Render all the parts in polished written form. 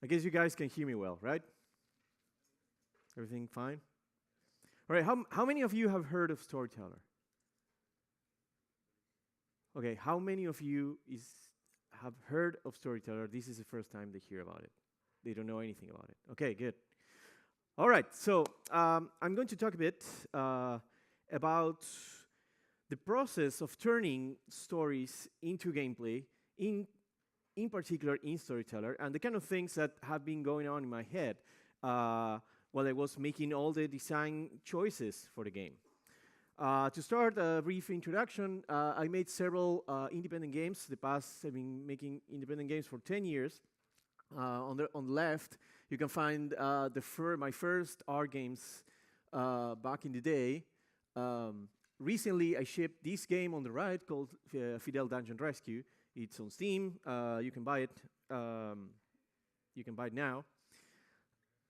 I guess you guys can hear me well, right? Everything fine? All right, how many of you have heard of Storyteller? Okay, how many of you have heard of Storyteller? This is the first time they hear about it. They don't know anything about it. Okay, good. All right, so I'm going to talk a bit about the process of turning stories into gameplay, in particular in Storyteller, and the kind of things that have been going on in my head while I was making all the design choices for the game. To start a brief introduction, I made several independent games. The past, I've been making independent games for 10 years. On the left, you can find my first R games back in the day. Recently, I shipped this game on the right called Fidel Dungeon Rescue. It's on Steam. You can buy it. You can buy it now.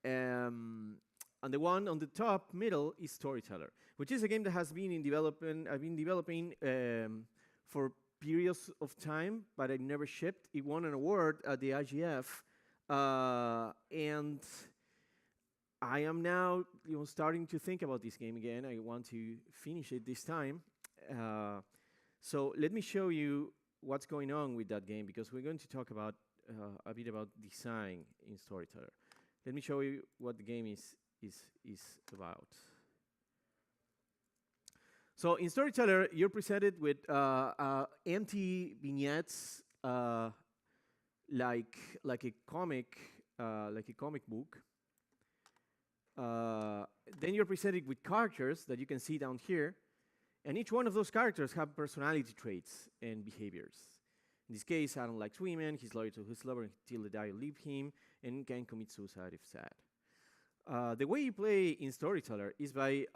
And the one on the top middle is Storyteller, which is a game that has been in development. I've been developing for periods of time, but I never shipped. It won an award at the IGF, and I am now starting to think about this game again. I want to finish it this time. So let me show you what's going on with that game, because we're going to talk about a bit about design in Storyteller. Let me show you what the game is about. So in Storyteller, you're presented with empty vignettes, like a comic book. Then you're presented with characters that you can see down here, and each one of those characters have personality traits and behaviors. In this case, Adam likes women, he's loyal to his lover until the die leave him, and can commit suicide if sad. The way you play in Storyteller is by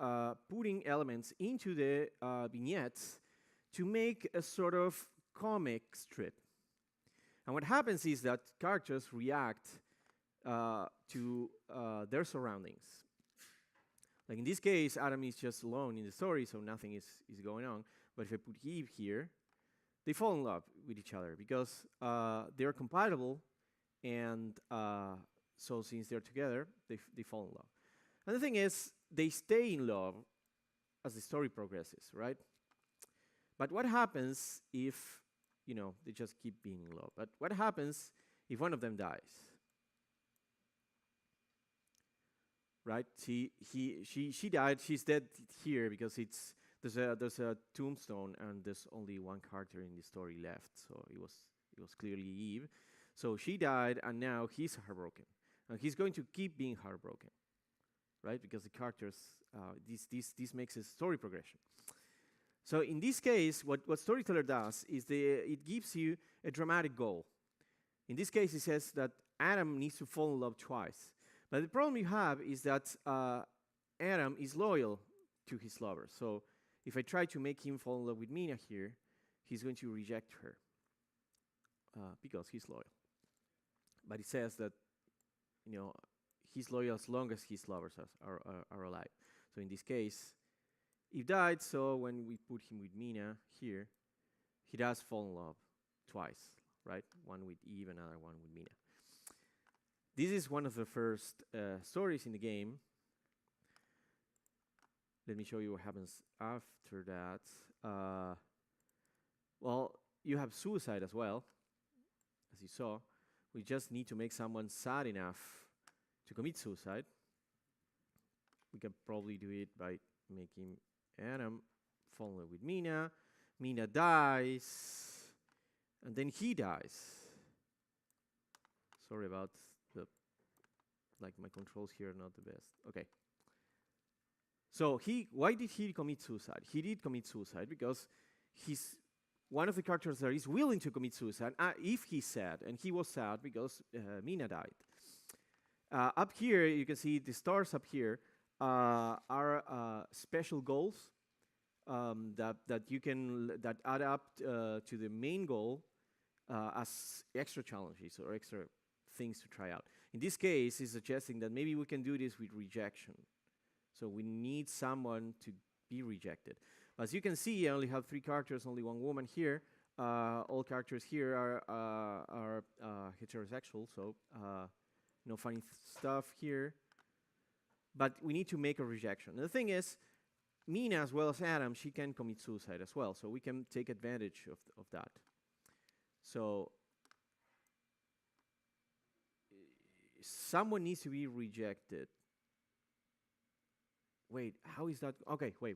putting elements into the vignettes to make a sort of comic strip. And what happens is that characters react to their surroundings. Like in this case, Adam is just alone in the story, so nothing is going on. But if I put Eve here, they fall in love with each other because they're compatible, and so since they're together, they fall in love. And the thing is, they stay in love as the story progresses, right? But what happens if, they just keep being in love? But what happens if one of them dies? Right? She died. She's dead here because there's a tombstone and there's only one character in the story left. So it was clearly Eve. So she died, and now he's heartbroken, and he's going to keep being heartbroken, right? Because the characters, this makes a story progression. So in this case, what Storyteller does is it gives you a dramatic goal. In this case, it says that Adam needs to fall in love twice. But the problem you have is that Adam is loyal to his lover. So if I try to make him fall in love with Mina here, he's going to reject her because he's loyal. But it says that, he's loyal as long as his lovers are alive. So in this case, he died, so when we put him with Mina here, he does fall in love twice, right? One with Eve, another one with Mina. This is one of the first stories in the game. Let me show you what happens after that. Well, you have suicide as well, as you saw. We just need to make someone sad enough to commit suicide. We can probably do it by making Adam fall in love with Mina. Mina dies, and then he dies. Sorry about my controls here are not the best. Okay. So why did he commit suicide? He did commit suicide because he's one of the characters there is willing to commit suicide if he's sad, and he was sad because Mina died. Up here, you can see the stars up here are special goals that add up to the main goal as extra challenges or extra things to try out. In this case, it's suggesting that maybe we can do this with rejection. So we need someone to be rejected. As you can see, I only have 3 characters, only 1 woman here. All characters here are heterosexual, so funny stuff here. But we need to make a rejection. And the thing is, Mina, as well as Adam, she can commit suicide as well. So we can take advantage of that. So someone needs to be rejected. Wait, how is that? Okay, wait.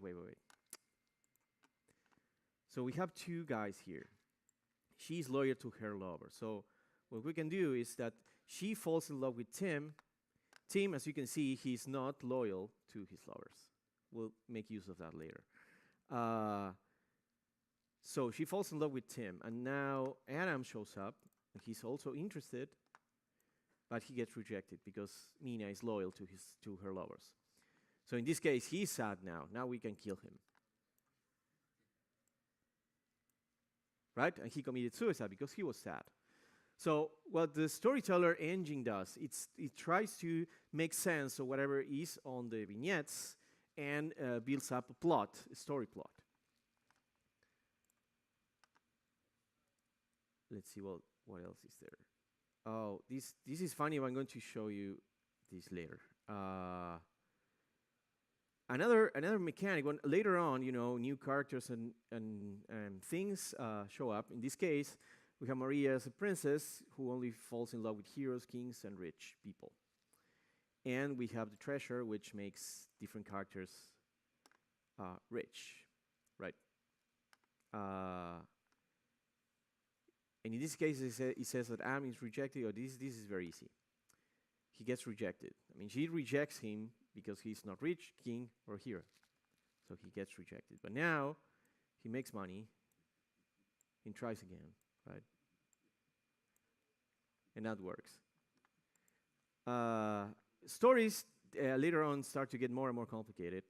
So we have two guys here. She's loyal to her lover. So what we can do is that she falls in love with Tim. Tim, as you can see, he's not loyal to his lovers. We'll make use of that later. So she falls in love with Tim, and now Adam shows up, and he's also interested, but he gets rejected because Mina is loyal to her lovers. So in this case, he's sad now. Now we can kill him. Right? And he committed suicide because he was sad. So what the Storyteller engine does, it tries to make sense of whatever is on the vignettes and builds up a plot, a story plot. Let's see what else is there. Oh, this is funny. I'm going to show you this later. Another mechanic. When later on, new characters and things show up. In this case, we have Maria as a princess who only falls in love with heroes, kings, and rich people. And we have the treasure, which makes different characters rich, right? And in this case, it says that Am is rejected. Or this is very easy. He gets rejected. I mean, she rejects him because he's not rich, king, or hero. So he gets rejected. But now he makes money and tries again, right? And that works. Stories later on start to get more and more complicated.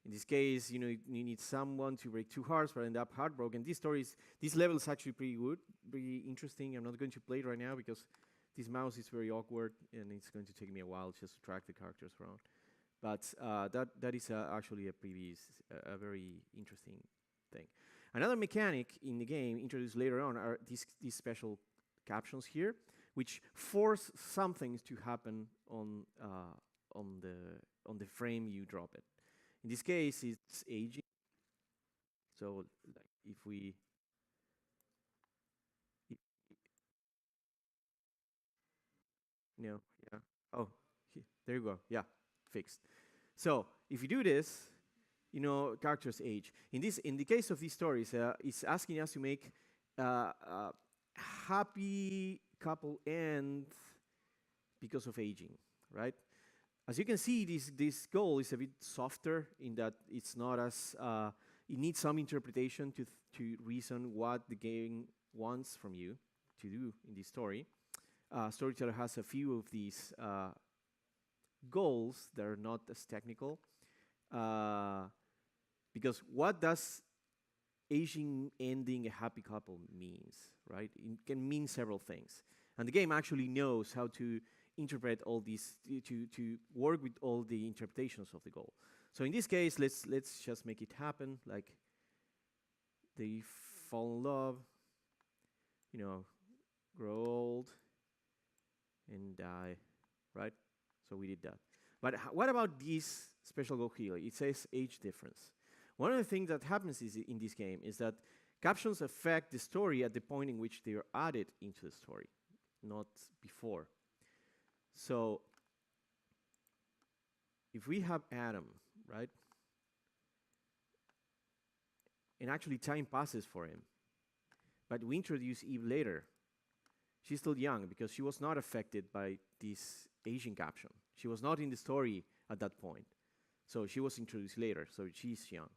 In this case, you need someone to break two hearts but end up heartbroken. This level is actually pretty good, pretty interesting. I'm not going to play it right now because this mouse is very awkward and it's going to take me a while just to track the characters around. But that is actually a very interesting thing. Another mechanic in the game introduced later on are these special captions here, which force something to happen on the frame you drop it. In this case, it's aging. So like if we yeah. Oh, there you go. Yeah, fixed. So if you do this, characters age. In the case of these stories, it's asking us to make a happy couple end because of aging, right? As you can see, this goal is a bit softer in that it's not as it needs some interpretation to reason what the game wants from you to do in this story. Storyteller has a few of these goals that are not as technical. Because what does aging ending a happy couple means, right? It can mean several things. And the game actually knows how to interpret all these, to work with all the interpretations of the goal. So in this case, let's just make it happen, like they fall in love, grow old, and die, right? So we did that. But what about this special goal here? It says age difference. One of the things that happens in this game is that captions affect the story at the point in which they are added into the story, not before. So if we have Adam, right? And actually time passes for him, but we introduce Eve later. She's still young because she was not affected by this aging caption. She was not in the story at that point. So she was introduced later, so she's young.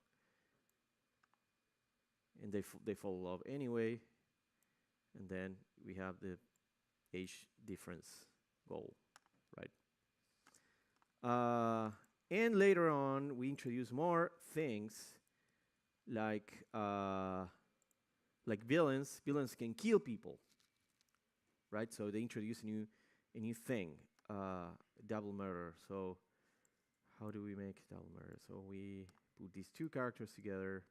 And they fall in love anyway. And then we have the age difference goal, right? And later on, we introduce more things like villains. Villains can kill people, right? So they introduce a new thing, double murder. So how do we make double murder? So we put these two characters together.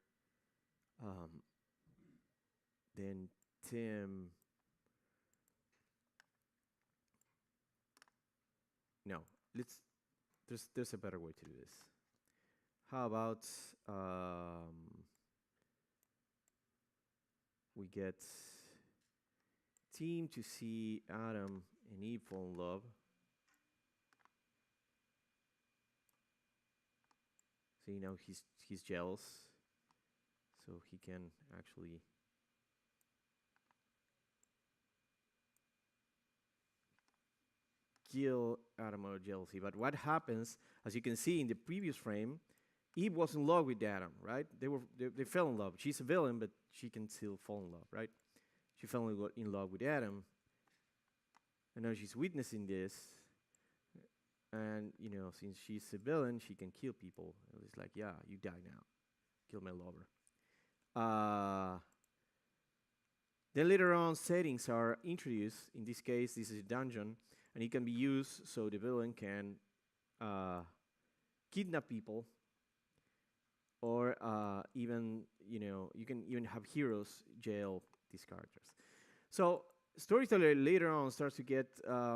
Then Tim let's there's a better way to do this. How about we get Team to see Adam and Eve fall in love. See, now he's jealous, so he can actually kill Adam out of jealousy. But what happens, as you can see in the previous frame, Eve was in love with Adam, right? They fell in love. She's a villain, but she can still fall in love, right? She fell in love with Adam, and now she's witnessing this. And since she's a villain, she can kill people. And it's like, yeah, you die now. Kill my lover. Then later on, settings are introduced. In this case, this is a dungeon, and it can be used so the villain can kidnap people, or even you can even have heroes jail these characters. So Storyteller later on starts to get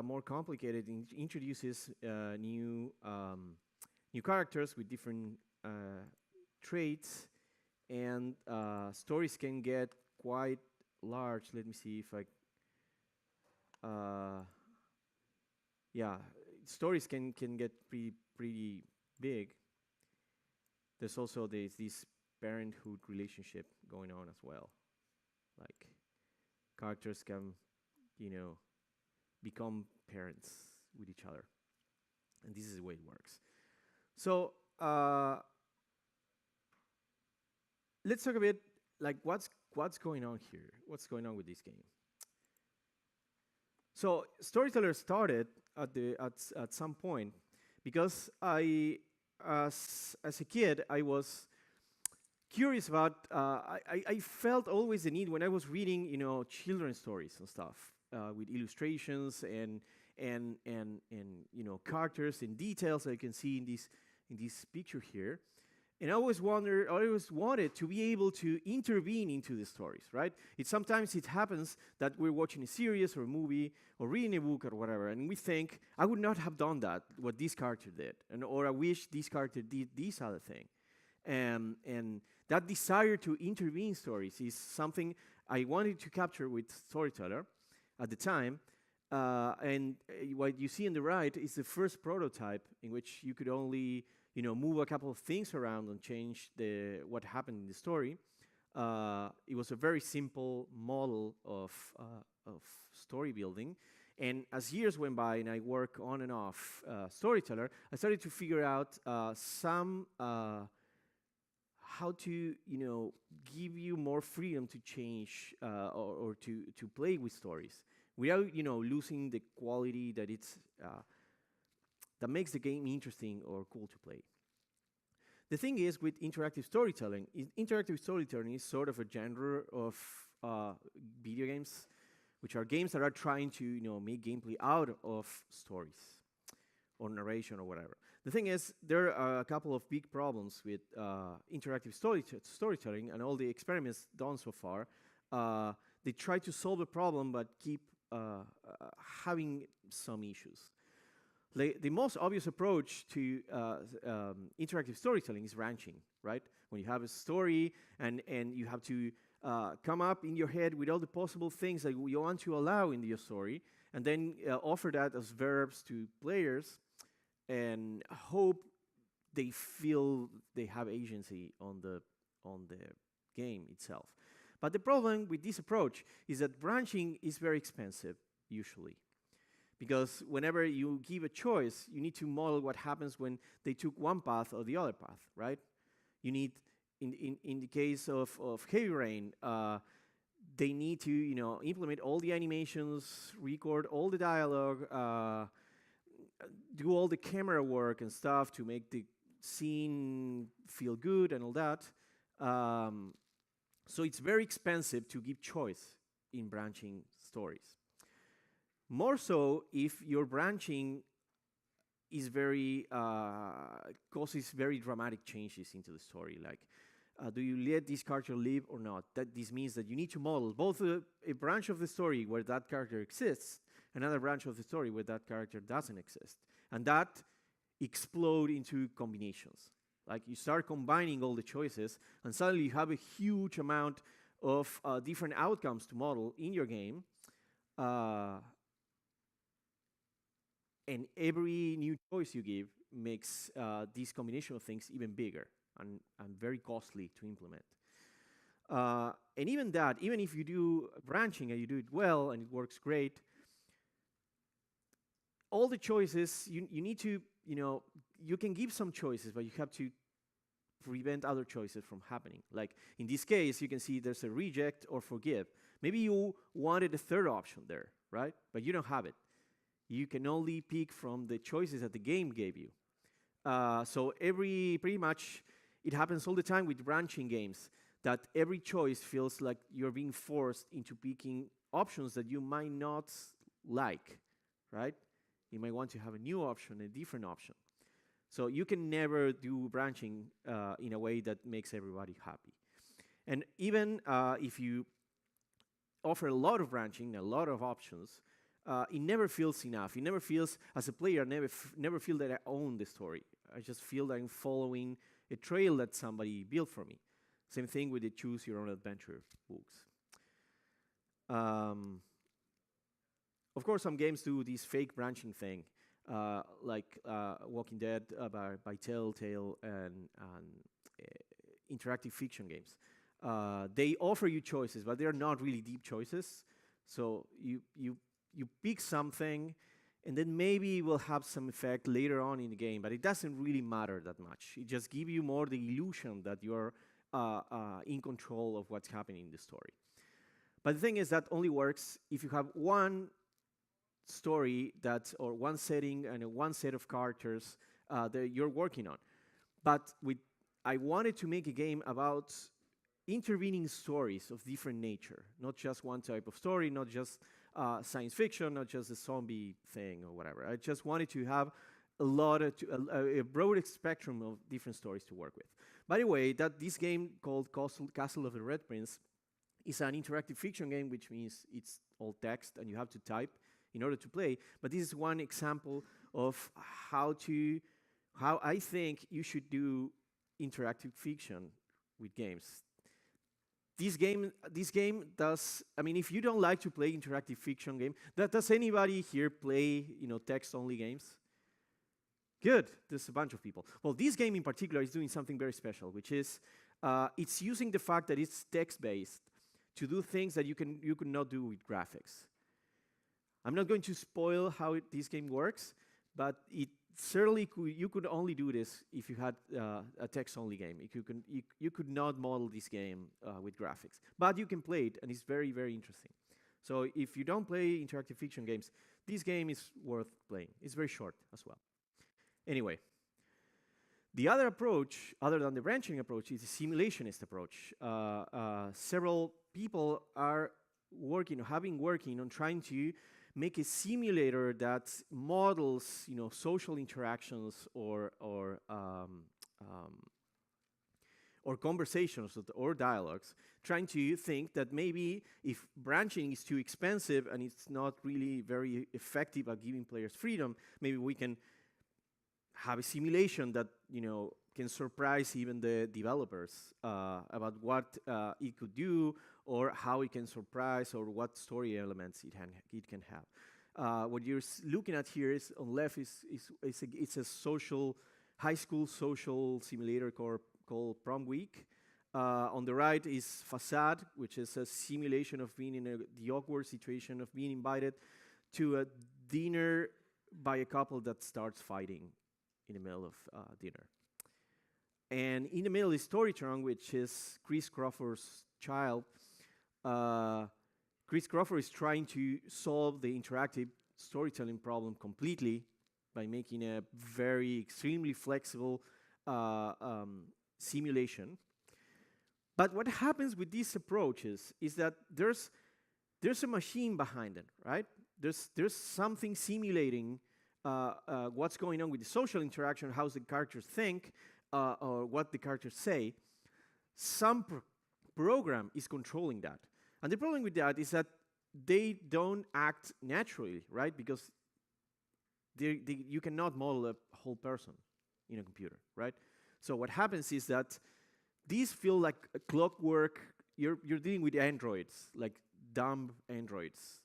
more complicated and introduces new characters with different traits, and stories can get quite large. Let me see if yeah, stories can get pretty big. There's also this parenthood relationship going on as well. Like characters can become parents with each other, and this is the way it works. So let's talk a bit like what's going on here. What's going on with this game? So Storyteller started at some point because as a kid I was curious about. I felt always the need when I was reading children's stories and stuff with illustrations and characters and details that you can see in this picture here. And I always wanted to be able to intervene into the stories, right? Sometimes it happens that we're watching a series or a movie or reading a book or whatever, and we think, I would not have done that, what this character did, or I wish this character did this other thing. And that desire to intervene in stories is something I wanted to capture with Storyteller at the time. And what you see on the right is the first prototype in which you could only move a couple of things around and change what happened in the story. It was a very simple model of story building. And as years went by and I work on and off Storyteller, I started to figure out some how to give you more freedom to change or to play with stories without losing the quality that that makes the game interesting or cool to play. The thing is, with interactive storytelling is sort of a genre of video games, which are games that are trying to make gameplay out of stories or narration or whatever. The thing is, there are a couple of big problems with interactive storytelling and all the experiments done so far. They try to solve the problem but keep having some issues. The most obvious approach to interactive storytelling is branching, right? When you have a story and you have to come up in your head with all the possible things that you want to allow in your story, and then offer that as verbs to players, and hope they feel they have agency on the game itself. But the problem with this approach is that branching is very expensive, usually. Because whenever you give a choice, you need to model what happens when they took one path or the other path, right? You need, in the case of Heavy Rain, they need to implement all the animations, record all the dialogue, do all the camera work and stuff to make the scene feel good and all that. So it's very expensive to give choice in branching stories. More so if your branching is causes very dramatic changes into the story. Like, do you let this character live or not? This means that you need to model both a branch of the story where that character exists, another branch of the story where that character doesn't exist. and that explode into combinations. Like you start combining all the choices, and suddenly you have a huge amount of different outcomes to model in your game. And every new choice you give makes this combination of things even bigger and very costly to implement. And even that, even if you do branching and you do it well and it works great, all the choices, you need to, you can give some choices, but you have to prevent other choices from happening. Like in this case, you can see there's a reject or forgive. Maybe you wanted a third option there, right? But you don't have it. You can only pick from the choices that the game gave you. So pretty much, it happens all the time with branching games, that every choice feels like you're being forced into picking options that you might not like, right? You might want to have a new option, a different option. So you can never do branching in a way that makes everybody happy. And even if you offer a lot of branching, a lot of options, it never feels enough. It never feels, as a player, never feel that I own the story. I just feel that I'm following a trail that somebody built for me. Same thing with the Choose Your Own Adventure books. Of course, some games do this fake branching thing, like Walking Dead by Telltale and interactive fiction games. They offer you choices, but they're not really deep choices. So you pick something, and then maybe it will have some effect later on in the game, but it doesn't really matter that much. It just gives you more the illusion that you're in control of what's happening in the story. But the thing is that only works if you have one story or one setting and one set of characters that you're working on. But I wanted to make a game about intervening stories of different nature, not just one type of story, not just science fiction, not just a zombie thing or whatever. I just wanted to have a broad spectrum of different stories to work with. By the way, this game called Castle of the Red Prince is an interactive fiction game, which means it's all text and you have to type in order to play. But this is one example of how I think you should do interactive fiction with games. This game does, if you don't like to play interactive fiction game, does anybody here play, text-only games? Good, there's a bunch of people. Well, this game in particular is doing something very special, which is it's using the fact that it's text-based to do things that you could not do with graphics. I'm not going to spoil how this game works, but it certainly you could only do this if you had a text-only game. You could not model this game with graphics, but you can play it, and it's very, very interesting. So if you don't play interactive fiction games, this game is worth playing. It's very short as well. Anyway, the other approach, other than the branching approach, is the simulationist approach. Several people have been working on trying to make a simulator that models, social interactions or conversations or dialogues, trying to think that maybe if branching is too expensive and it's not really very effective at giving players freedom, maybe we can have a simulation that can surprise even the developers about what it could do, or how it can surprise, or what story elements it can have. What you're looking at here is on left it's a high school social simulator called Prom Week. On the right is Facade, which is a simulation of being in the awkward situation of being invited to a dinner by a couple that starts fighting in the middle of dinner. And in the middle is Storyteller, which is Chris Crawford's child. Chris Crawford is trying to solve the interactive storytelling problem completely by making a very extremely flexible simulation. But what happens with these approaches is that there's a machine behind it, right? There's something simulating what's going on with the social interaction, how the characters think, or what the characters say. Some program is controlling that. And the problem with that is that they don't act naturally, right? Because you cannot model a whole person in a computer, right? So what happens is that these feel like a clockwork. You're dealing with androids, like dumb androids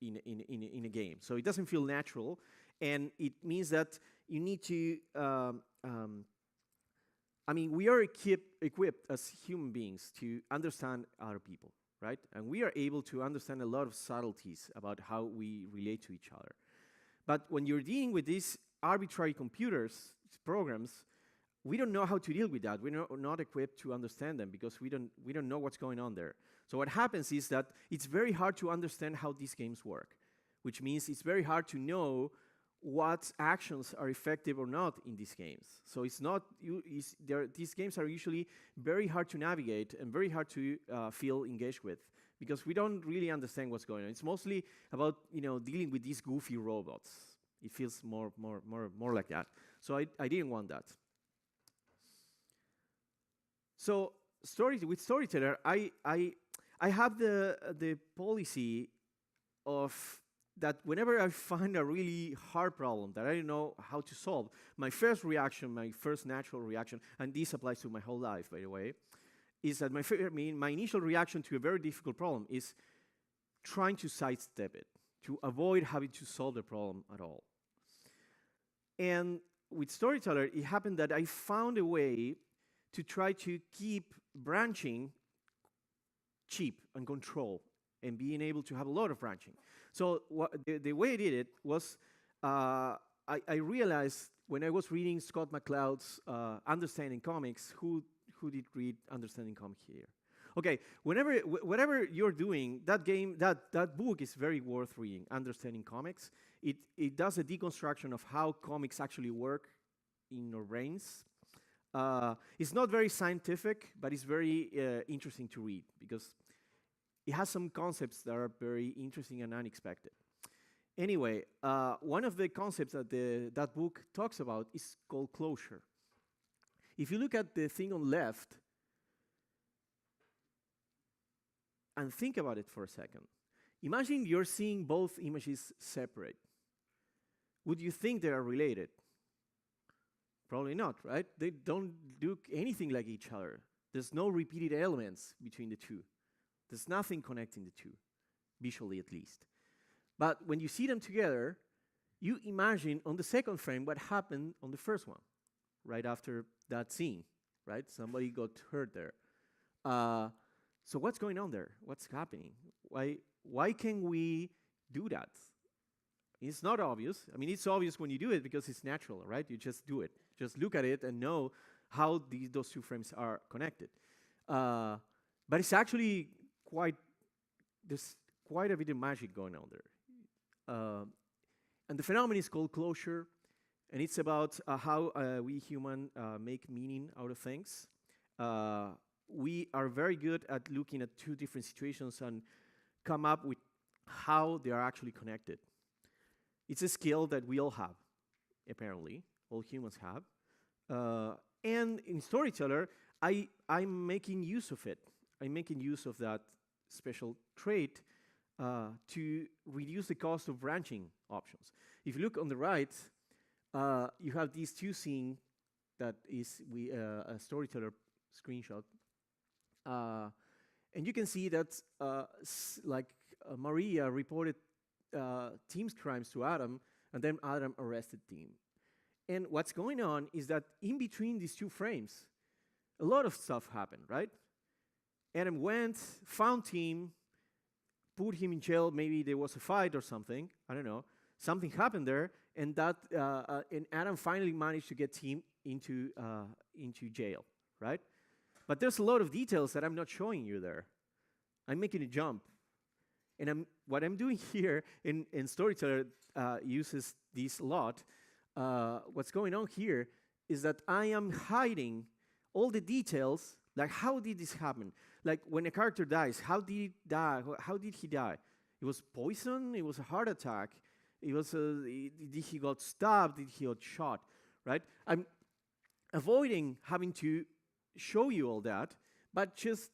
in a game. So it doesn't feel natural, and it means that you need to. I mean, we are equipped as human beings to understand other people, right? And we are able to understand a lot of subtleties about how we relate to each other. But when you're dealing with these arbitrary computers, programs, we don't know how to deal with that. We're not equipped to understand them because we don't know what's going on there. So what happens is that it's very hard to understand how these games work, which means it's very hard to know what actions are effective or not in these games. So it's not these games are usually very hard to navigate and very hard to feel engaged with because we don't really understand what's going on. It's mostly about dealing with these goofy robots. It feels more like that. So I didn't want that. So with Storyteller, I have the policy of that whenever I find a really hard problem that I don't know how to solve, my first natural reaction, and this applies to my whole life, by the way, is that my initial reaction to a very difficult problem is trying to sidestep it, to avoid having to solve the problem at all. And with Storyteller, it happened that I found a way to try to keep branching cheap and control and being able to have a lot of branching. So the way I did it was I realized when I was reading Scott McCloud's Understanding Comics, who did read Understanding Comics here? Okay, whatever you're doing, that book is very worth reading, Understanding Comics. It does a deconstruction of how comics actually work in our brains. It's not very scientific, but it's very interesting to read because it has some concepts that are very interesting and unexpected. Anyway, one of the concepts that that book talks about is called closure. If you look at the thing on the left and think about it for a second, imagine you're seeing both images separate. Would you think they are related? Probably not, right? They don't look anything like each other. There's no repeated elements between the two. There's nothing connecting the two, visually at least. But when you see them together, you imagine on the second frame what happened on the first one, right after that scene, right? Somebody got hurt there. So what's going on there? What's happening? Why can we do that? It's not obvious. I mean, it's obvious when you do it because it's natural, right? You just do it. Just look at it and know how those two frames are connected. But it's actually there's quite a bit of magic going on there. And the phenomenon is called closure, and it's about how we humans make meaning out of things. We are very good at looking at two different situations and come up with how they are actually connected. It's a skill that we all have, apparently, all humans have. And in Storyteller, I'm making use of it. I'm making use of that special trait to reduce the cost of branching options. If you look on the right, you have these two scenes that is a Storyteller screenshot. And you can see that Maria reported Tim's crimes to Adam, and then Adam arrested Tim. And what's going on is that in between these two frames, a lot of stuff happened, right? Adam went, found Tim, put him in jail. Maybe there was a fight or something. I don't know. Something happened there, and and Adam finally managed to get Tim into jail, right? But there's a lot of details that I'm not showing you there. I'm making a jump. And what I'm doing here in Storyteller uses this a lot. What's going on here is that I am hiding all the details, like how did this happen? Like when a character dies, how did he die? How did he die? It was poison? It was a heart attack? It was did he got stabbed? Did he got shot? Right? I'm avoiding having to show you all that, but just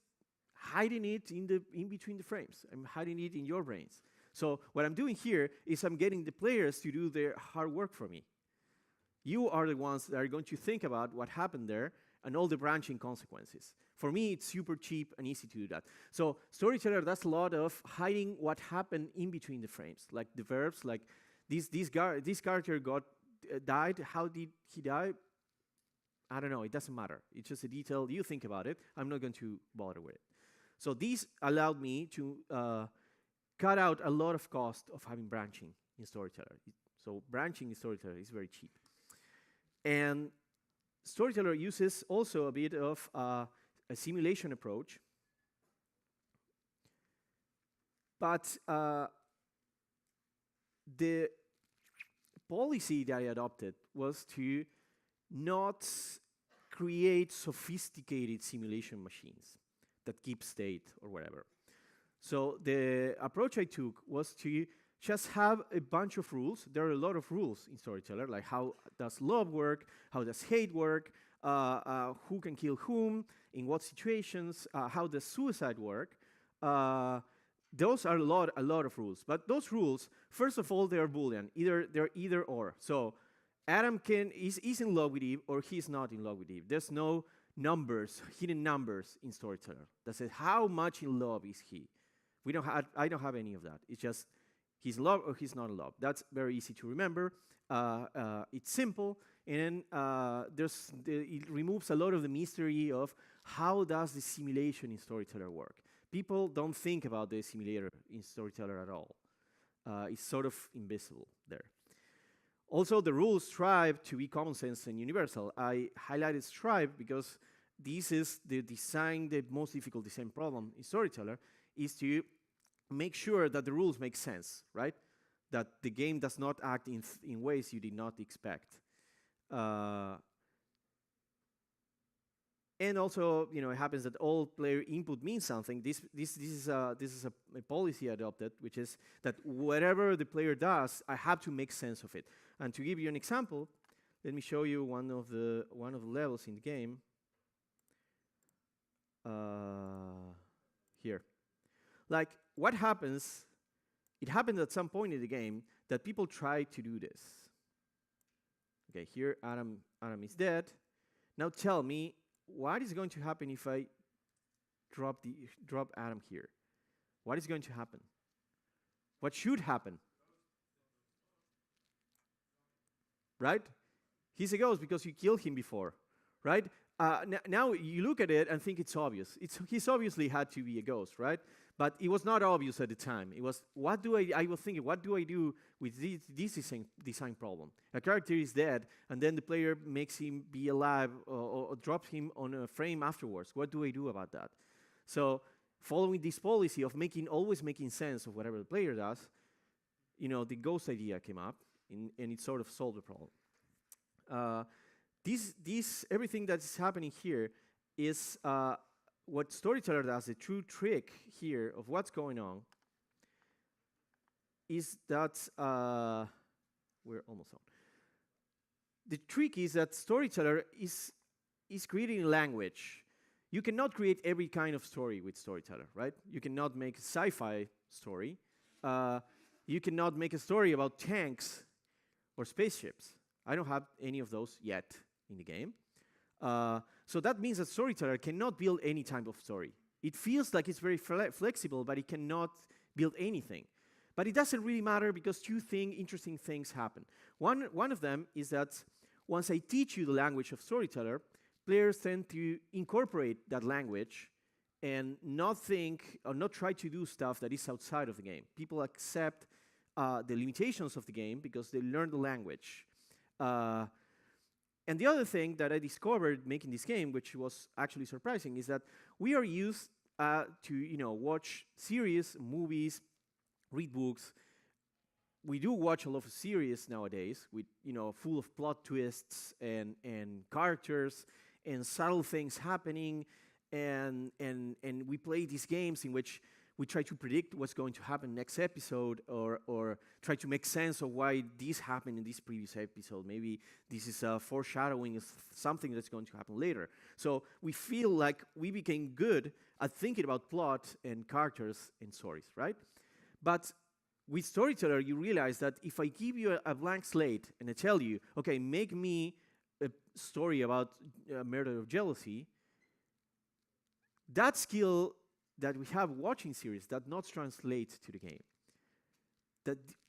hiding it in between the frames. I'm hiding it in your brains. So what I'm doing here is I'm getting the players to do their hard work for me. You are the ones that are going to think about what happened there and all the branching consequences. For me, it's super cheap and easy to do that. So Storyteller does a lot of hiding what happened in between the frames, like the verbs, like this character died. How did he die? I don't know. It doesn't matter. It's just a detail. You think about it. I'm not going to bother with it. So these allowed me to cut out a lot of cost of having branching in Storyteller. So branching in Storyteller is very cheap. And Storyteller uses also a bit of a simulation approach. But the policy that I adopted was to not create sophisticated simulation machines that keep state or whatever. So the approach I took was to just have a bunch of rules. There are a lot of rules in Storyteller, like how does love work, how does hate work, who can kill whom, in what situations, how does suicide work. Those are a lot of rules. But those rules, first of all, they are Boolean. They're either or. So Adam is in love with Eve or he's not in love with Eve. There's no numbers, hidden numbers in Storyteller that says how much in love is he. I don't have any of that. It's just he's in love or he's not in love. That's very easy to remember. It's simple, and it removes a lot of the mystery of how does the simulation in Storyteller work. People don't think about the simulator in Storyteller at all. It's sort of invisible there. Also, the rules strive to be common sense and universal. I highlighted strive because this is the most difficult design problem in Storyteller, is to make sure that the rules make sense, right? That the game does not act in ways you did not expect. And also, it happens that all player input means something. This is a policy adopted, which is that whatever the player does, I have to make sense of it. And to give you an example, let me show you one of the levels in the game. Here, like what happens? It happened at some point in the game that people tried to do this. Okay, here Adam is dead. Now tell me, what is going to happen if I drop Adam here? What is going to happen? What should happen? Right? He's a ghost because you killed him before, right? Now you look at it and think it's obvious. He's obviously had to be a ghost, right? But it was not obvious at the time. It was, I was thinking, what do I do with this design problem? A character is dead, and then the player makes him be alive or drops him on a frame afterwards. What do I do about that? So following this policy of always making sense of whatever the player does, the ghost idea came up, and it sort of solved the problem. Everything that's happening here is what Storyteller does. The true trick here of what's going on is that we're almost on. The trick is that Storyteller is creating a language. You cannot create every kind of story with Storyteller, right? You cannot make a sci-fi story. You cannot make a story about tanks or spaceships. I don't have any of those yet in the game. So that means that Storyteller cannot build any type of story. It feels like it's very flexible, but it cannot build anything. But it doesn't really matter because two interesting things happen. One of them is that once I teach you the language of Storyteller, players tend to incorporate that language and not think or not try to do stuff that is outside of the game. People accept the limitations of the game because they learn the language. And the other thing that I discovered making this game, which was actually surprising, is that we are used to watch series, movies, read books. We do watch a lot of series nowadays with full of plot twists and characters and subtle things happening, and we play these games in which we try to predict what's going to happen next episode, or try to make sense of why this happened in this previous episode. Maybe this is a foreshadowing of something that's going to happen later. So we feel like we became good at thinking about plot and characters and stories, right? But with Storyteller, you realize that if I give you a blank slate and I tell you, okay, make me a story about murder of jealousy, that skill that we have watching series does not translate to the game.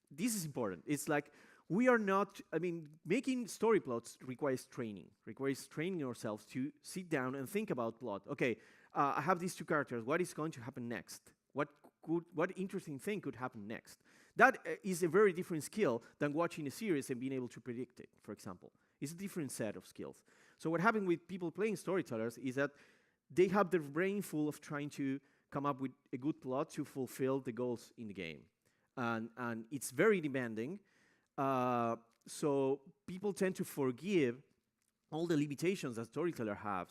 This is important. It's like we are not, I mean, making story plots requires training ourselves to sit down and think about plot. Okay, I have these two characters. What is going to happen next? What interesting thing could happen next? That is a very different skill than watching a series and being able to predict it, for example. It's a different set of skills. So what happens with people playing storytellers is that they have their brain full of trying to come up with a good plot to fulfill the goals in the game. And it's very demanding. So people tend to forgive all the limitations that storyteller has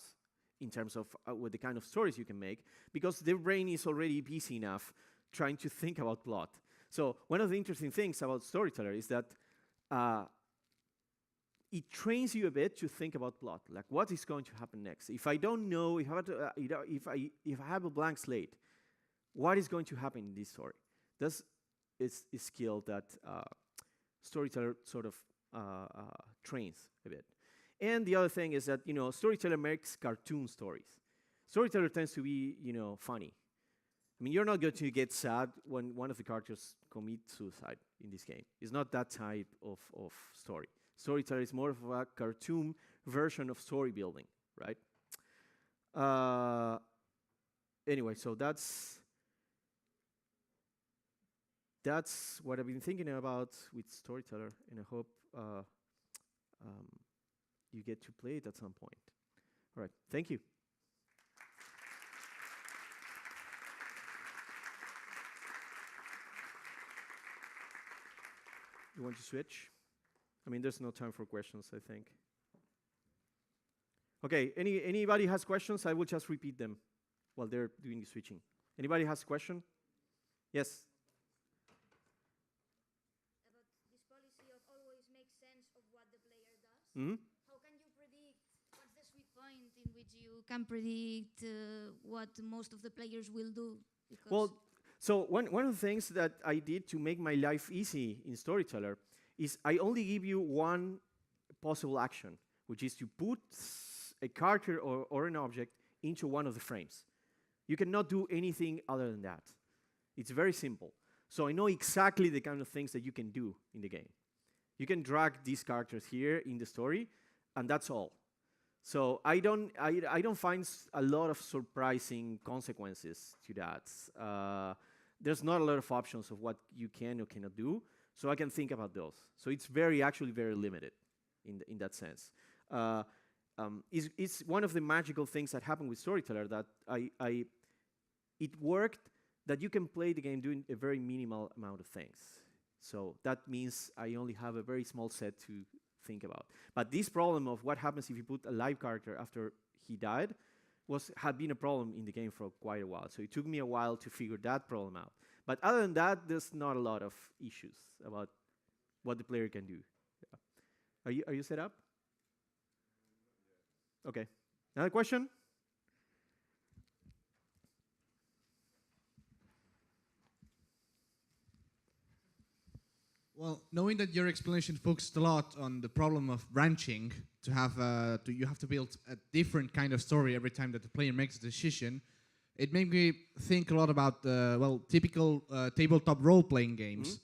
in terms of what the kind of stories you can make, because their brain is already busy enough trying to think about plot. So one of the interesting things about Storyteller is that it trains you a bit to think about plot, like what is going to happen next. If I don't know, if I have a blank slate, what is going to happen in this story? This is a skill that Storyteller sort of trains a bit. And the other thing is that, Storyteller makes cartoon stories. Storyteller tends to be, funny. I mean, you're not going to get sad when one of the characters commits suicide in this game. It's not that type of story. Storyteller is more of a cartoon version of story building, right? Anyway, so that's what I've been thinking about with Storyteller, and I hope you get to play it at some point. All right, thank you. You want to switch? I mean, there's no time for questions, I think. Okay, anybody has questions? I will just repeat them while they're doing the switching. Anybody has a question? Yes? About this policy of always make sense of what the player does. Mm-hmm. How can you predict, what's the sweet point in which you can predict what most of the players will do? Because Well, so one of the things that I did to make my life easy in Storyteller is I only give you one possible action, which is to put a character or an object into one of the frames. You cannot do anything other than that. It's very simple. So I know exactly the kind of things that you can do in the game. You can drag these characters here in the story, and that's all. So I don't find a lot of surprising consequences to that. There's not a lot of options of what you can or cannot do, so I can think about those. So it's actually very limited in that sense. It's one of the magical things that happened with Storyteller that it worked that you can play the game doing a very minimal amount of things. So that means I only have a very small set to think about. But this problem of what happens if you put a live character after he died had been a problem in the game for quite a while. So it took me a while to figure that problem out. But other than that, there's not a lot of issues about what the player can do. Yeah. Are you set up? Okay. Another question? Well, knowing that your explanation focused a lot on the problem of branching, you have to build a different kind of story every time that the player makes a decision, it made me think a lot about typical tabletop role-playing games. Mm-hmm.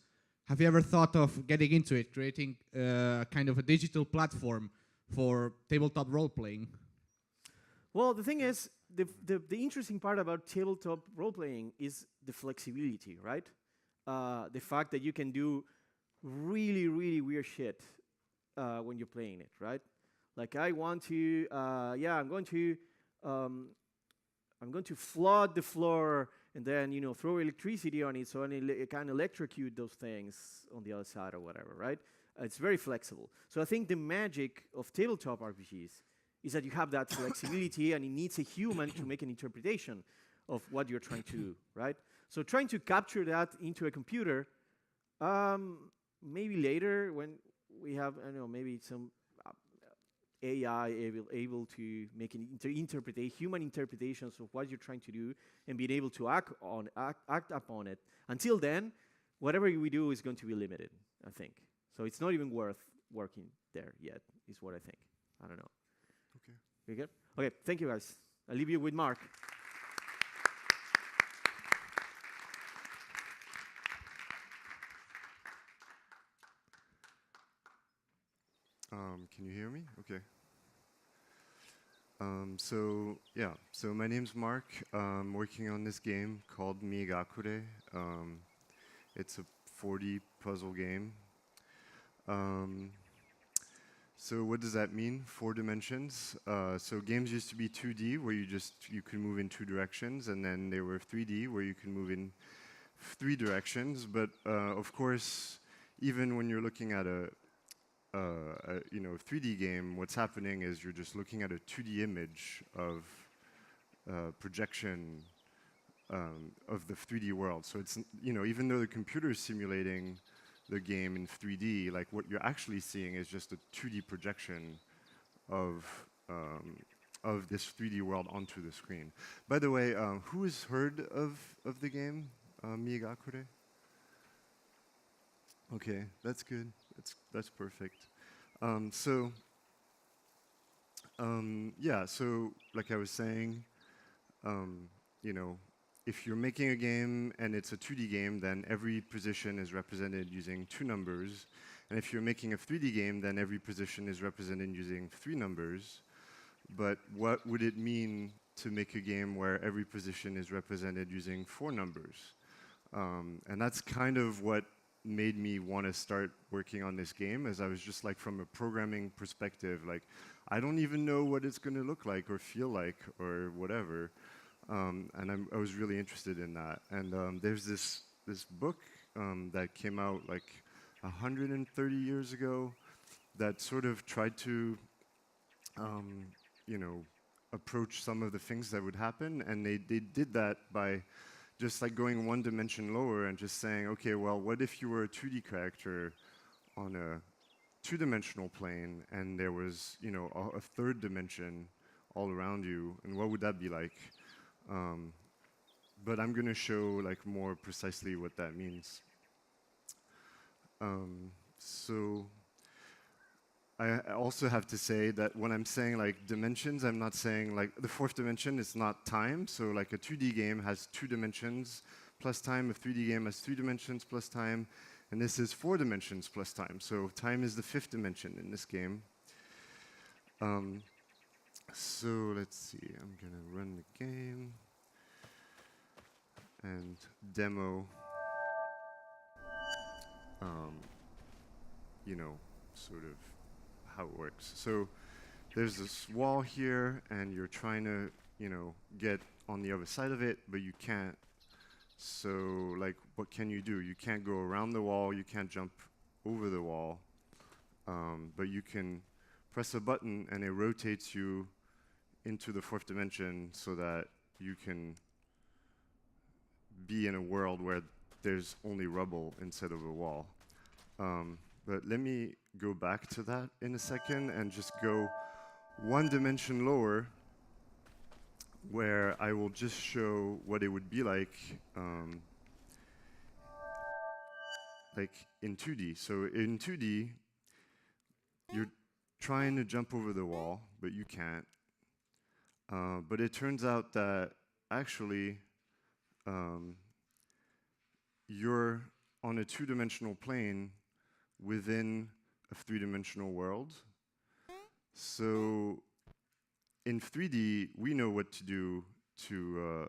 Have you ever thought of getting into it, creating kind of a digital platform for tabletop role-playing? Well, the thing is, the interesting part about tabletop role-playing is the flexibility, right? The fact that you can do really, really weird shit when you're playing it, right? Like I'm going to flood the floor and then throw electricity on it so it can electrocute those things on the other side or whatever, right? It's very flexible. So I think the magic of tabletop RPGs is that you have that flexibility and it needs a human to make an interpretation of what you're trying to do, right? So trying to capture that into a computer, maybe later when we have, maybe some AI able to make human interpretations of what you're trying to do and being able to act upon it. Until then, whatever we do is going to be limited, I think. So it's not even worth working there yet, is what I think. I don't know. Okay. You good? Okay, thank you guys. I'll leave you with Mark. Can you hear me? Okay. So my name's Mark. I'm working on this game called Miegakure. It's a 4D puzzle game. So what does that mean? 4 dimensions. So games used to be 2D, where you can move in 2 directions, and then they were 3D, where you can move in 3 directions. But of course, even when you're looking at a 3D game, what's happening is you're just looking at a 2D image of projection of the 3D world. So it's, even though the computer is simulating the game in 3D, like what you're actually seeing is just a 2D projection of this 3D world onto the screen. By the way, who has heard of the game Miegakure? Okay, that's good. That's perfect. So like I was saying, if you're making a game and it's a 2D game, then every position is represented using 2 numbers. And if you're making a 3D game, then every position is represented using 3 numbers. But what would it mean to make a game where every position is represented using 4 numbers? And that's kind of what made me want to start working on this game, as I was just like, from a programming perspective, like, I don't even know what it's going to look like or feel like or whatever. And I was really interested in that. And there's this book that came out like 130 years ago that sort of tried to, approach some of the things that would happen. And they did that by just like going 1 dimension lower and just saying, okay, well, what if you were a 2D character on a 2-dimensional plane and there was, a 3rd dimension all around you, and what would that be like? But I'm going to show like more precisely what that means. So I also have to say that when I'm saying like dimensions, I'm not saying like the 4th dimension is not time. So like a 2D game has 2 dimensions plus time, a 3D game has 3 dimensions plus time, and this is 4 dimensions plus time. So time is the 5th dimension in this game. So let's see, I'm gonna run the game and demo, sort of how it works. So there's this wall here, and you're trying to, get on the other side of it, but you can't. So, like, what can you do? You can't go around the wall, you can't jump over the wall, but you can press a button and it rotates you into the 4th dimension so that you can be in a world where there's only rubble instead of a wall. But let me go back to that in a second and just go 1 dimension lower, where I will just show what it would be like in 2D. So in 2D, you're trying to jump over the wall, but you can't. But it turns out that actually you're on a 2-dimensional plane within a 3-dimensional world. So in 3D, we know what to do to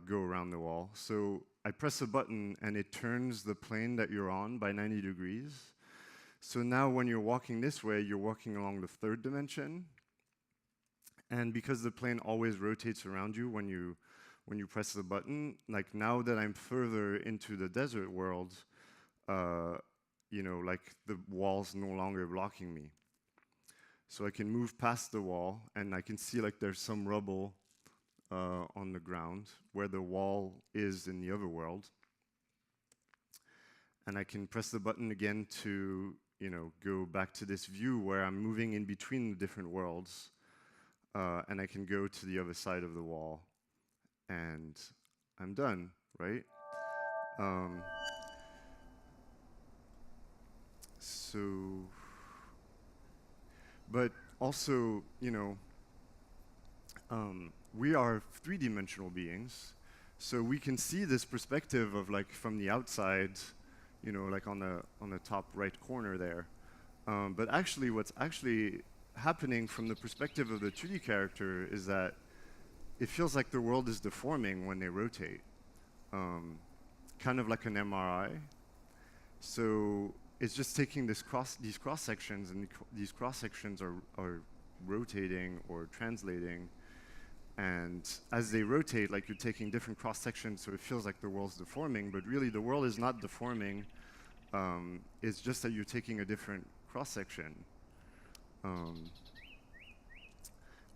go around the wall. So I press a button and it turns the plane that you're on by 90 degrees. So now when you're walking this way, you're walking along the 3rd dimension. And because the plane always rotates around you when you press the button, like now that I'm further into the desert world, like the wall's no longer blocking me. So I can move past the wall, and I can see like there's some rubble on the ground where the wall is in the other world. And I can press the button again to, go back to this view where I'm moving in between the different worlds. And I can go to the other side of the wall, and I'm done, right? Um, so, but also, you know, we are three-dimensional beings, so we can see this perspective of like from the outside, you know, like on the top right corner there. But actually, what's actually happening from the perspective of the 2D character is that it feels like the world is deforming when they rotate, kind of like an MRI. So it's just taking these cross sections, and these cross sections are rotating or translating. And as they rotate, like you're taking different cross sections, so it feels like the world's deforming, but really the world is not deforming. It's just that you're taking a different cross section.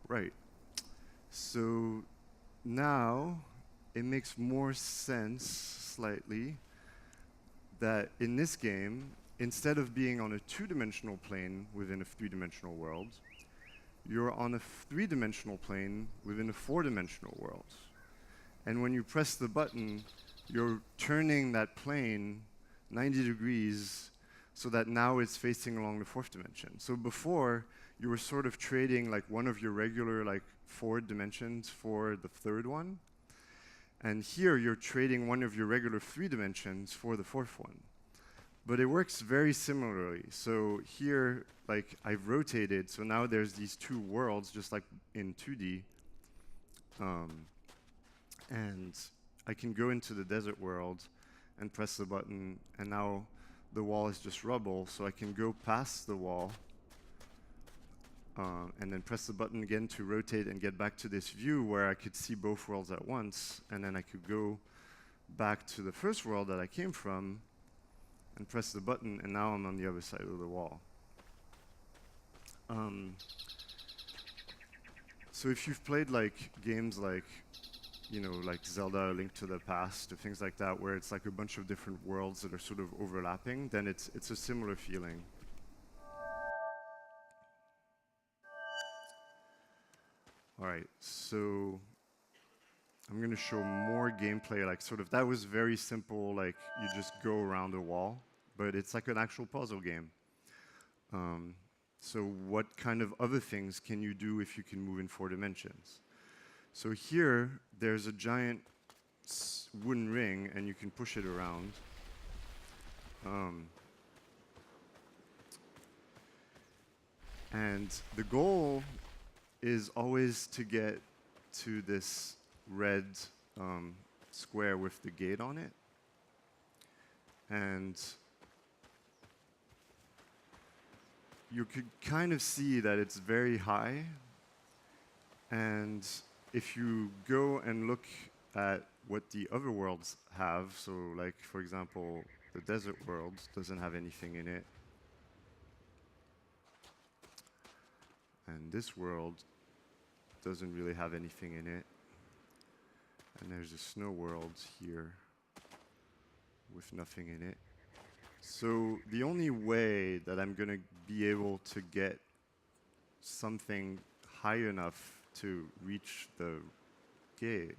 Right. So now it makes more sense slightly that in this game, instead of being on a two-dimensional plane within a three-dimensional world, you're on a three-dimensional plane within a four-dimensional world. And when you press the button, you're turning that plane 90 degrees so that now it's facing along the fourth dimension. So before, you were sort of trading like one of your regular like 4 dimensions for the third one. And here you're trading one of your regular 3 dimensions for the fourth one. But it works very similarly. So here, like I've rotated, so now there's these 2 worlds just like in 2D. And I can go into the desert world and press the button, and now the wall is just rubble, so I can go past the wall and then press the button again to rotate and get back to this view where I could see both worlds at once, and then I could go back to the first world that I came from and press the button, and now I'm on the other side of the wall. So if you've played like games like, you know, like Zelda, A Link to the Past, or things like that, where it's like a bunch of different worlds that are sort of overlapping, then it's a similar feeling. All right, so I'm gonna show more gameplay, like sort of, that was very simple, like you just go around a wall, but it's like an actual puzzle game. So what kind of other things can you do if you can move in 4 dimensions? So here, there's a giant wooden ring, and you can push it around. And the goal is always to get to this red square with the gate on it. And you could kind of see that it's very high. And if you go and look at what the other worlds have, so like, for example, the desert world doesn't have anything in it. And this world doesn't really have anything in it. And there's a snow world here with nothing in it. So the only way that I'm going to be able to get something high enough to reach the gate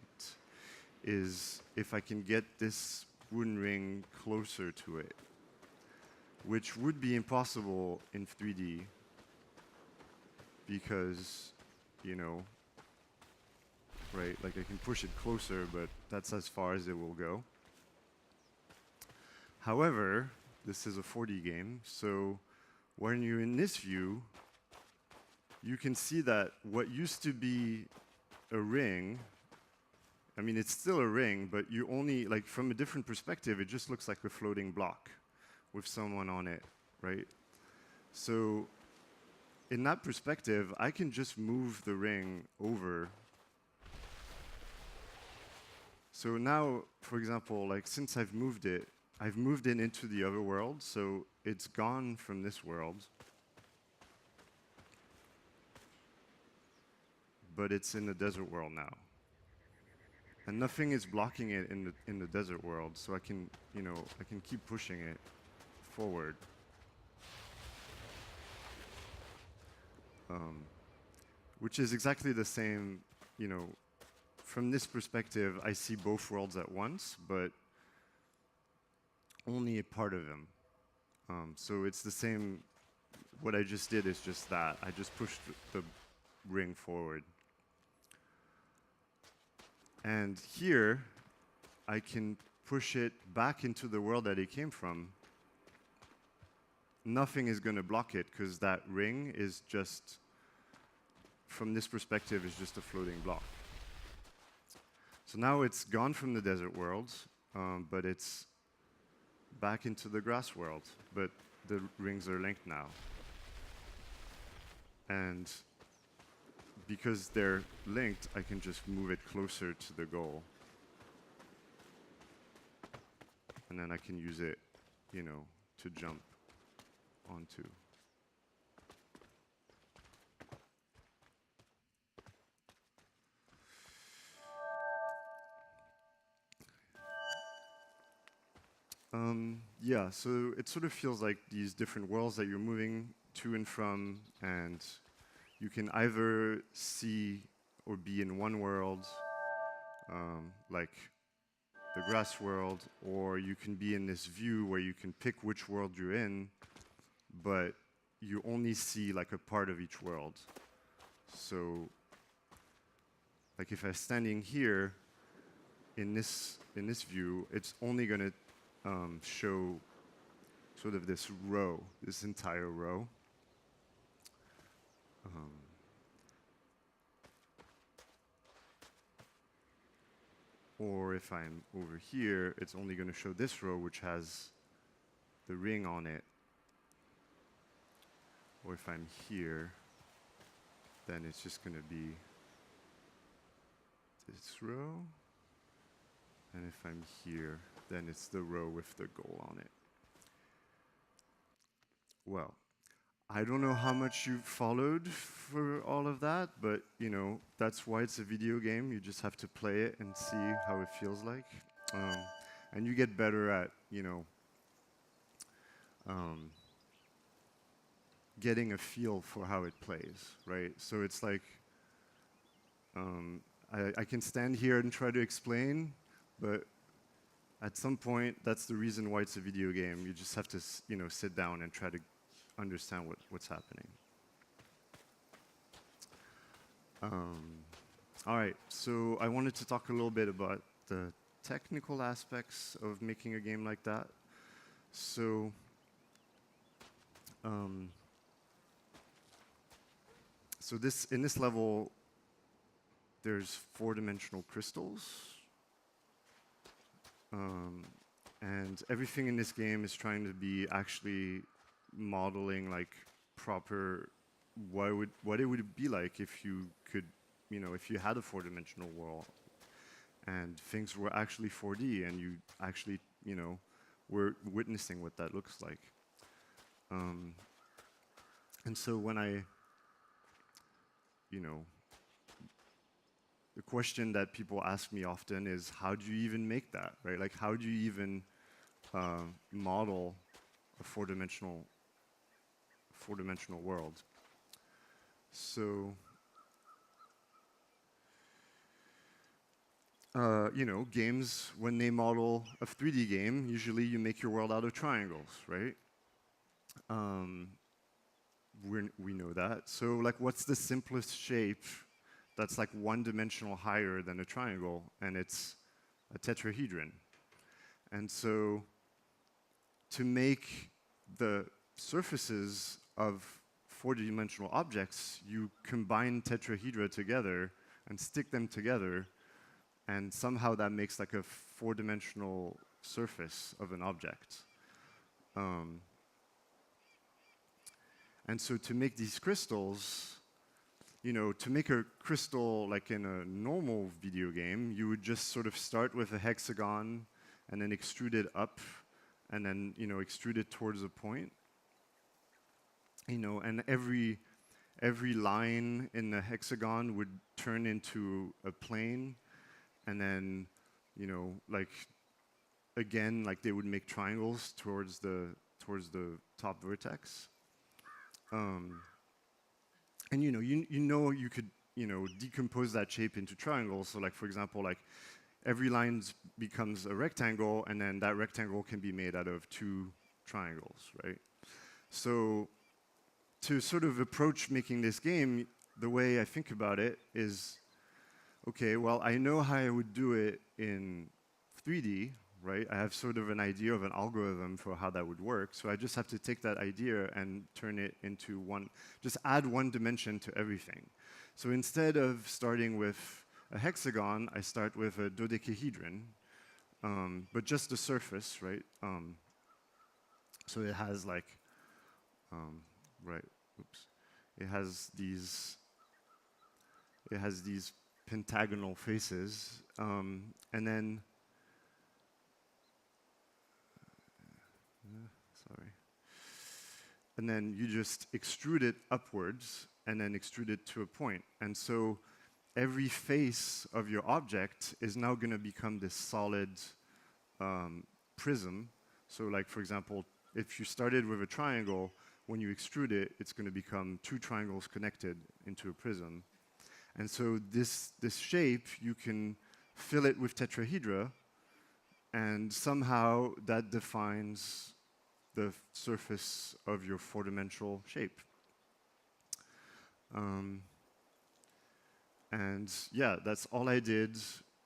is if I can get this wooden ring closer to it, which would be impossible in 3D because, you know, right, like I can push it closer, but that's as far as it will go. However, this is a 4D game, so when you're in this view, you can see that what used to be a ring, I mean, it's still a ring, but you only, like, from a different perspective, it just looks like a floating block with someone on it, right? So in that perspective, I can just move the ring over. So now, for example, like, since I've moved it into the other world, so it's gone from this world. But it's in the desert world now. And nothing is blocking it in the desert world, so I can, you know, I can keep pushing it forward. Which is exactly the same, you know, from this perspective, I see both worlds at once, but only a part of him. So it's the same, what I just did is just that. I just pushed the ring forward. And here, I can push it back into the world that it came from. Nothing is going to block it, because that ring is just, from this perspective, is just a floating block. So now it's gone from the desert world, but it's back into the grass world. But the rings are linked now. And because they're linked, I can just move it closer to the goal. And then I can use it, you know, to jump onto. Yeah, so it sort of feels like these different worlds that you're moving to and from, and you can either see or be in one world, like the grass world, or you can be in this view where you can pick which world you're in, but you only see like a part of each world. So, like if I'm standing here in this view, it's only going to show sort of this row, this entire row. Or if I'm over here, it's only going to show this row, which has the ring on it. Or if I'm here, then it's just going to be this row. And if I'm here, then it's the row with the goal on it. Well, I don't know how much you've followed for all of that, but you know, that's why it's a video game. You just have to play it and see how it feels like. And you get better at, you know, getting a feel for how it plays, right? So it's like, I can stand here and try to explain, but at some point, that's the reason why it's a video game. You just have to, you know, sit down and try to understand what's happening. All right, so I wanted to talk a little bit about the technical aspects of making a game like that. So, in this level, there's 4-dimensional crystals. And everything in this game is trying to be actually modeling like proper what it would be like if you could, you know, if you had a 4-dimensional world and things were actually 4D and you actually, you know, were witnessing what that looks like. And so when I, you know, the question that people ask me often is, how do you even make that, right? Like, how do you even model a four-dimensional world? So, you know, games, when they model a 3D game, usually you make your world out of triangles, right? We know that. So, like, what's the simplest shape that's like 1-dimensional higher than a triangle? And it's a tetrahedron. And so, to make the surfaces of 4-dimensional objects, you combine tetrahedra together and stick them together, and somehow that makes like a 4-dimensional surface of an object. And so to make these crystals, you know, to make a crystal like in a normal video game, you would just sort of start with a hexagon and then extrude it up and then, you know, extrude it towards a point. You know, and every line in the hexagon would turn into a plane, and then, you know, like, again, like they would make triangles towards the top vertex. And you know, you could, you know, decompose that shape into triangles. So like, for example, like every line becomes a rectangle, and then that rectangle can be made out of 2 triangles, right? So to sort of approach making this game, the way I think about it is, okay, well, I know how I would do it in 3D, right? I have sort of an idea of an algorithm for how that would work, so I just have to take that idea and turn it into just add 1 dimension to everything. So instead of starting with a hexagon, I start with a dodecahedron, but just the surface, right? So it has like, it has these pentagonal faces, and then, and then you just extrude it upwards, and then extrude it to a point. And so every face of your object is now going to become this solid prism. So like, for example, if you started with a triangle, when you extrude it, it's going to become 2 triangles connected into a prism. And so this shape, you can fill it with tetrahedra, and somehow that defines the surface of your 4-dimensional shape. And yeah, that's all I did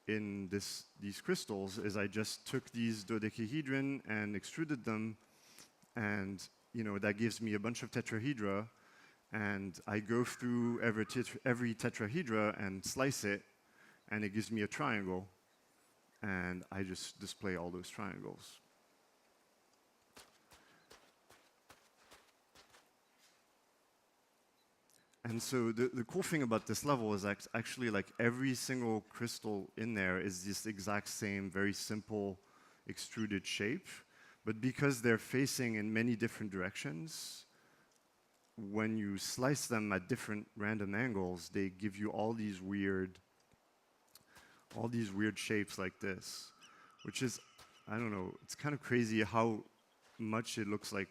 in these crystals, is I just took these dodecahedron and extruded them, and that gives me a bunch of tetrahedra, and I go through every tetrahedra and slice it, and it gives me a triangle, and I just display all those triangles. And so the cool thing about this level is actually like every single crystal in there is this exact same very simple extruded shape, but because they're facing in many different directions, when you slice them at different random angles, they give you all these weird shapes like this, which is, I don't know, it's kind of crazy how much it looks like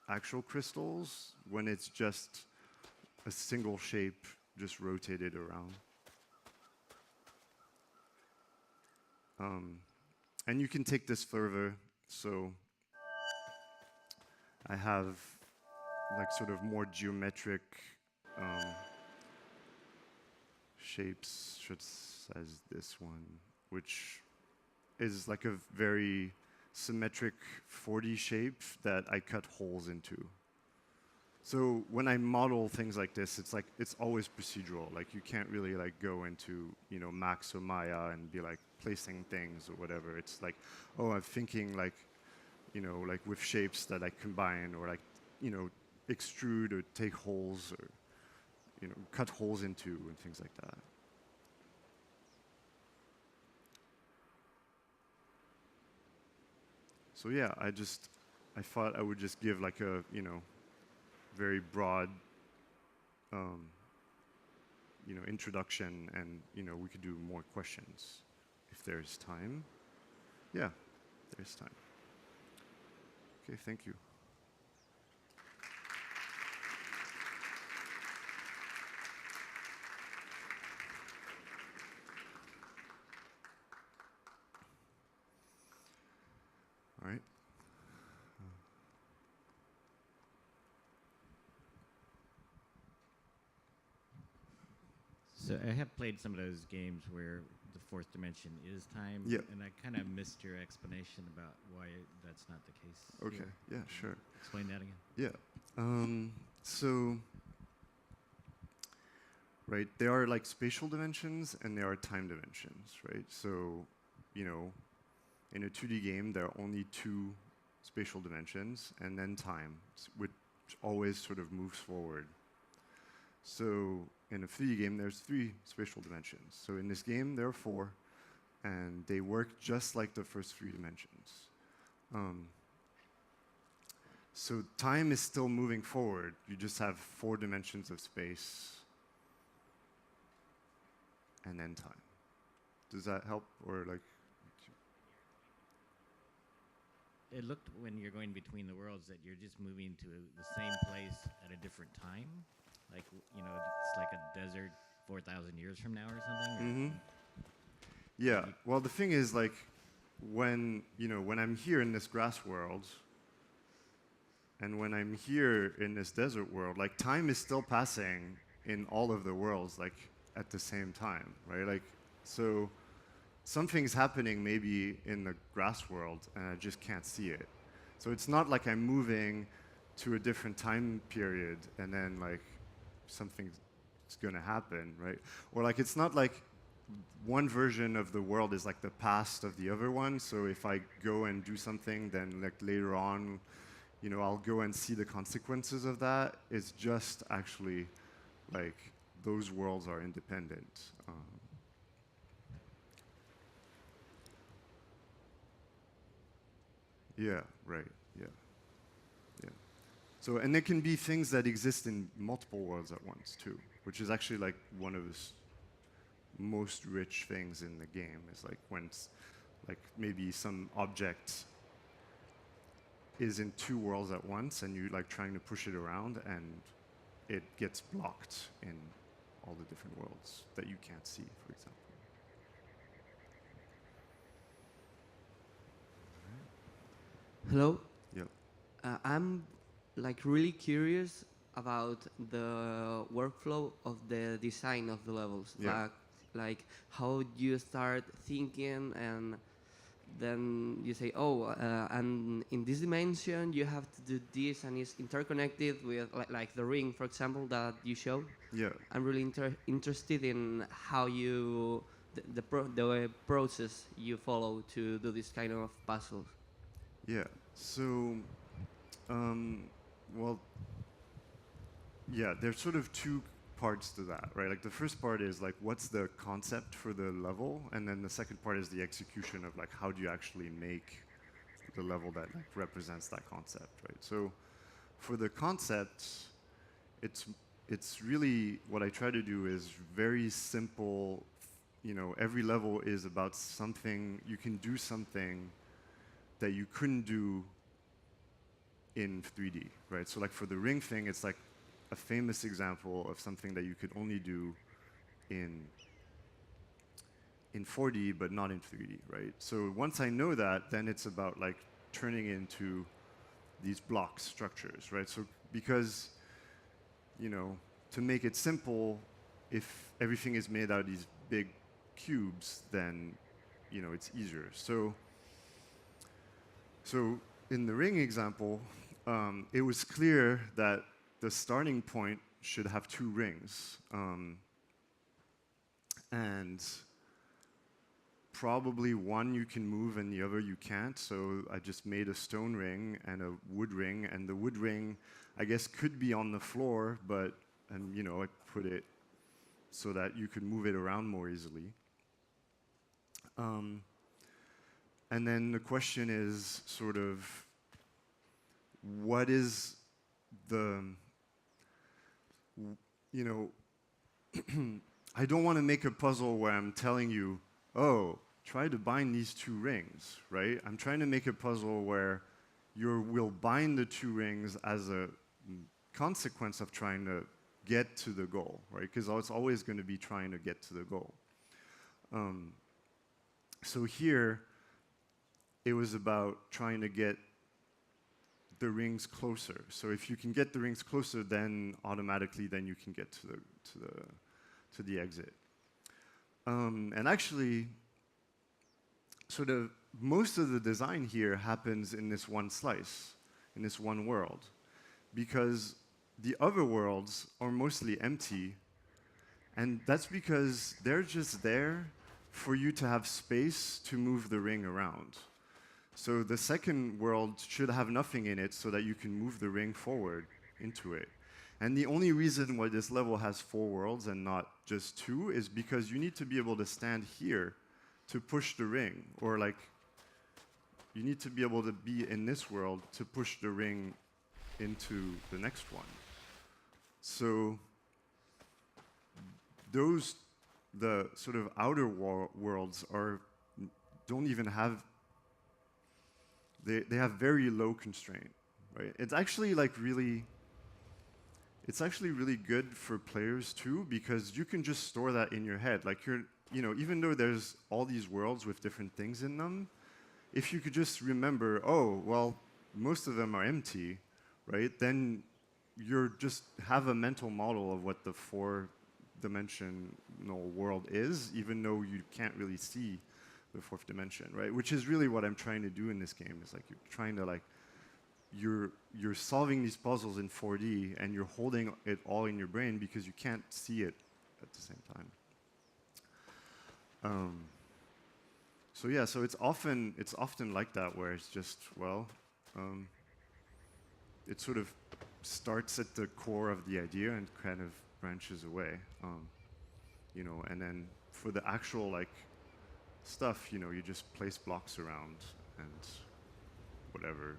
actual crystals when it's just a single shape just rotated around. And you can take this further. So I have like sort of more geometric shapes, such as this one, which is like a very symmetric 4D shape that I cut holes into. So when I model things like this, it's always procedural. Like you can't really like go into Max or Maya and be like placing things or whatever. It's like, oh, I'm thinking like like with shapes that I combine, or like extrude or take holes, or cut holes into, and things like that. So yeah, I thought I would just give like a very broad introduction, and we could do more questions if there's time. Yeah, there's time. Okay, thank you. All right. So I have played some of those games where the 4th dimension is time, Yep. and I kind of missed your explanation about why that's not the case. Okay, yeah, sure. Explain that again. Yeah. So, right, there are like spatial dimensions and there are time dimensions, right? So, in a 2D game, there are only 2 spatial dimensions and then time, which always sort of moves forward. So in a 3D game, there's 3 spatial dimensions. So in this game, there are 4, and they work just like the first 3 dimensions. So time is still moving forward. You just have 4 dimensions of space, and then time. Does that help, or like? It looked, when you're going between the worlds, that you're just moving to the same place at a different time. Like, it's like a desert 4,000 years from now or something? Mm-hmm. Yeah. Well, the thing is, like, when I'm here in this grass world, and when I'm here in this desert world, like, time is still passing in all of the worlds, like, at the same time, right? Like, so something's happening maybe in the grass world, and I just can't see it. So it's not like I'm moving to a different time period, and then, like, something's gonna happen, right? Or, like, it's not like one version of the world is like the past of the other one. So if I go and do something, then, like, later on, I'll go and see the consequences of that. It's just actually, like, those worlds are independent. Yeah, right, yeah. So, and there can be things that exist in multiple worlds at once too, which is actually, like, one of the most rich things in the game, is like when like maybe some object is in two worlds at once, and you, like, trying to push it around, and it gets blocked in all the different worlds that you can't see, for example. Hello. Yeah. I'm like really curious about the workflow of the design of the levels. Yeah. Like how do you start thinking, and then you say, oh, and in this dimension you have to do this, and it's interconnected with like the ring, for example, that you showed. Yeah. I'm really interested in how you the process you follow to do this kind of puzzles. Yeah. So, well, yeah, there's sort of two parts to that, right? Like, the first part is, like, what's the concept for the level, and then the second part is the execution of, like, how do you actually make the level that, like, represents that concept, right? So, for the concept, it's really what I try to do is very simple. Every level is about something. You can do something that you couldn't do in 3D, right? So, like, for the ring thing, it's like a famous example of something that you could only do in 4D, but not in 3D, right? So once I know that, then it's about, like, turning into these block structures, right? So because, to make it simple, if everything is made out of these big cubes, then, it's easier. So in the ring example, it was clear that the starting point should have two rings. And probably one you can move and the other you can't. So I just made a stone ring and a wood ring. And the wood ring, I guess, could be on the floor, but, I put it so that you could move it around more easily. And then the question is sort of, what is the, I don't want to make a puzzle where I'm telling you, oh, try to bind these two rings, right? I'm trying to make a puzzle where you will bind the two rings as a consequence of trying to get to the goal, right? Because it's always going to be trying to get to the goal. So here, it was about trying to get the rings closer. So if you can get the rings closer, then automatically, then you can get to the exit. And actually, sort of most of the design here happens in this one slice, in this one world, because the other worlds are mostly empty, and that's because they're just there for you to have space to move the ring around. So the second world should have nothing in it so that you can move the ring forward into it. And the only reason why this level has 4 worlds and not just 2 is because you need to be able to stand here to push the ring, or, like, you need to be able to be in this world to push the ring into the next one. So the sort of outer worlds don't even have, they have very low constraint, right? It's actually really good for players too, because you can just store that in your head. Like, even though there's all these worlds with different things in them, if you could just remember, oh, well, most of them are empty, right? Then you just have a mental model of what the four-dimensional world is, even though you can't really see the fourth dimension, right? Which is really what I'm trying to do in this game. Is like you're trying to you're solving these puzzles in 4D and you're holding it all in your brain because you can't see it at the same time. So yeah, so it's often like that where it's just, well, it sort of starts at the core of the idea and kind of branches away, and then for the actual stuff, you just place blocks around and whatever,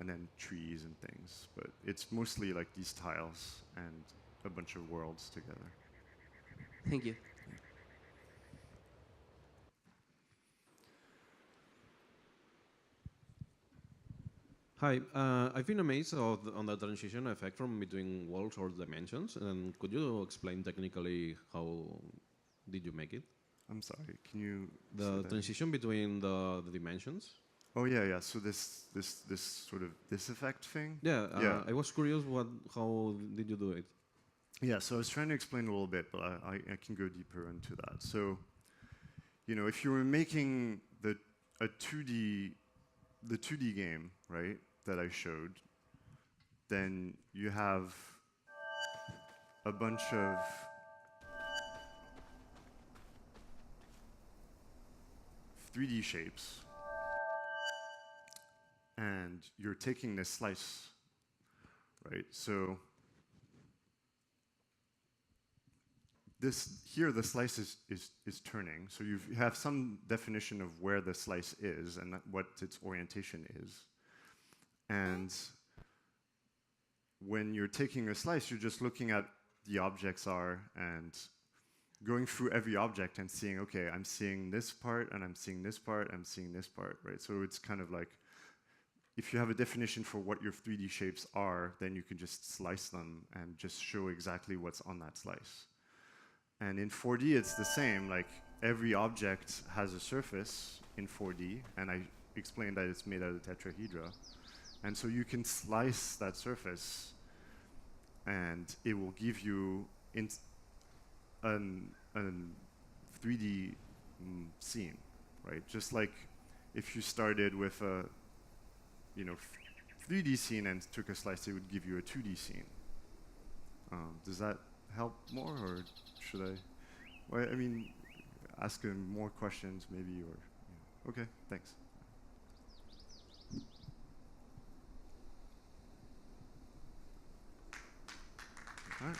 and then trees and things. But it's mostly like these tiles and a bunch of worlds together. Thank you. Hi, I've been amazed on the transition effect from between worlds or dimensions. And could you explain technically how did you make it? I'm sorry, can you The transition between the dimensions? Oh yeah. So this effect thing. Yeah, yeah. I was curious how did you do it? Yeah, so I was trying to explain a little bit, but I can go deeper into that. So, if you were making the 2D game, right, that I showed, then you have a bunch of .3D shapes, and you're taking this slice, right? So here the slice is turning, so you have some definition of where the slice is and what its orientation is. And when you're taking a slice, you're just looking at the objects are and going through every object and seeing, okay, I'm seeing this part, and I'm seeing this part, I'm seeing this part, right? So it's kind of like, if you have a definition for what your 3D shapes are, then you can just slice them and just show exactly what's on that slice. And in 4D, it's the same. Like, every object has a surface in 4D, and I explained that it's made out of tetrahedra. And so you can slice that surface, and it will give you a 3D scene, right? Just like if you started with a 3D scene and took a slice, it would give you a 2D scene. Does that help more, or should I? Well, I mean, ask him more questions, maybe, or okay, thanks. All right.